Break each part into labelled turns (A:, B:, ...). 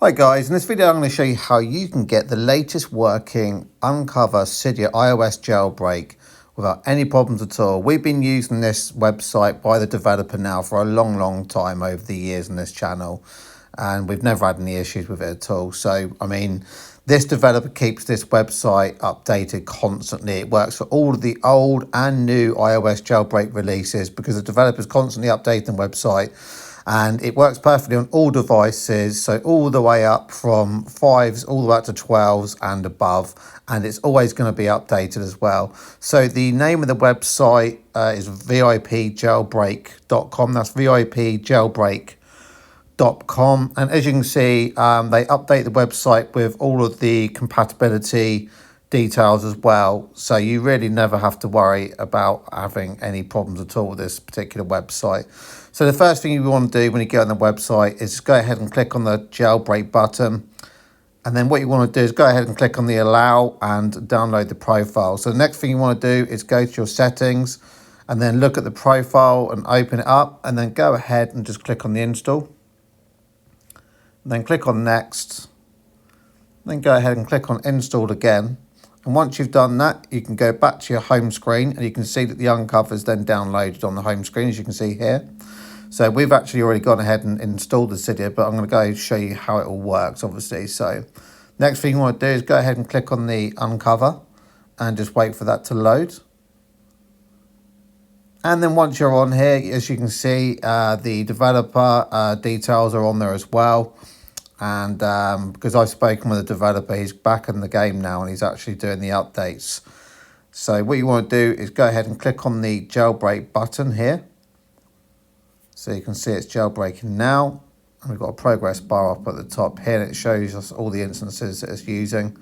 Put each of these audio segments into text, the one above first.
A: Hi guys, in this video I'm going to show you how you can get the latest working Unc0ver Cydia iOS jailbreak without any problems at all. We've been using this website by the developer now for a long time over the years on this channel, and we've never had any issues with it at all. So, I mean, this developer keeps this website updated constantly. It works for all of the old and new iOS jailbreak releases because the developer's constantly updating the website. And it works perfectly on all devices, so all the way up from 5s all the way up to 12s and above, and it's always going to be updated as well. So the name of the website is vipjailbreak.com. That's vipjailbreak.com, and as you can see, they update the website with all of the compatibility details as well, so you really never have to worry about having any problems at all with this particular website. So the first thing you want to do when you get on the website is go ahead and click on the jailbreak button, and then what you want to do is go ahead and click on the allow and download the profile. So the next thing you want to do is go to your settings and then look at the profile and open it up, and then go ahead and just click on the install, and then click on next, then go ahead and click on installed again. And once you've done that, you can go back to your home screen, and you can see that the Unc0ver is then downloaded on the home screen, as you can see here. So we've actually already gone ahead and installed the Cydia, but I'm going to go show you how it all works, obviously. So next thing you want to do is go ahead and click on the Unc0ver and just wait for that to load. And then once you're on here, as you can see, the developer details are on there as well. And because I've spoken with the developer, he's back in the game now and he's actually doing the updates. So what you want to do is go ahead and click on the jailbreak button here. So you can see it's jailbreaking now. And we've got a progress bar up at the top here, and it shows us all the instances that it's using.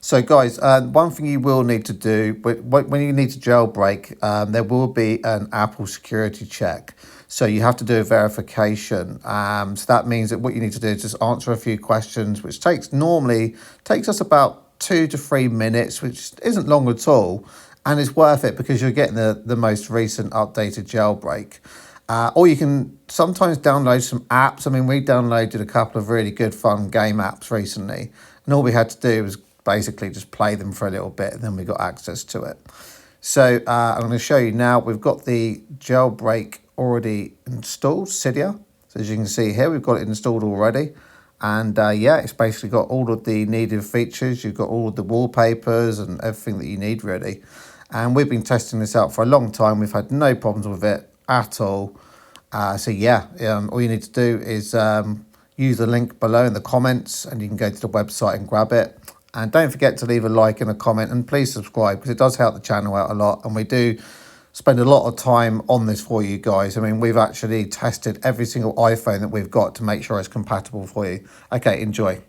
A: So guys, one thing you will need to do, when you need to jailbreak, there will be an Apple security check. So you have to do a verification. So that means that what you need to do is just answer a few questions, which normally takes us about 2 to 3 minutes, which isn't long at all. And it's worth it because you're getting the most recent updated jailbreak. Or you can sometimes download some apps. I mean, we downloaded a couple of really good fun game apps recently. And all we had to do was basically just play them for a little bit, and then we got access to it. So I'm going to show you now. We've got the jailbreak already installed, Cydia. So as you can see here, we've got it installed already. And yeah, it's basically got all of the needed features. You've got all of the wallpapers and everything that you need, really. And we've been testing this out for a long time. We've had no problems with it at all. So yeah, all you need to do is use the link below in the comments, and you can go to the website and grab it. And don't forget to leave a like and a comment, and please subscribe because it does help the channel out a lot, and we do spend a lot of time on this for you guys. I mean, we've actually tested every single iPhone that we've got to make sure it's compatible for you. Okay, enjoy.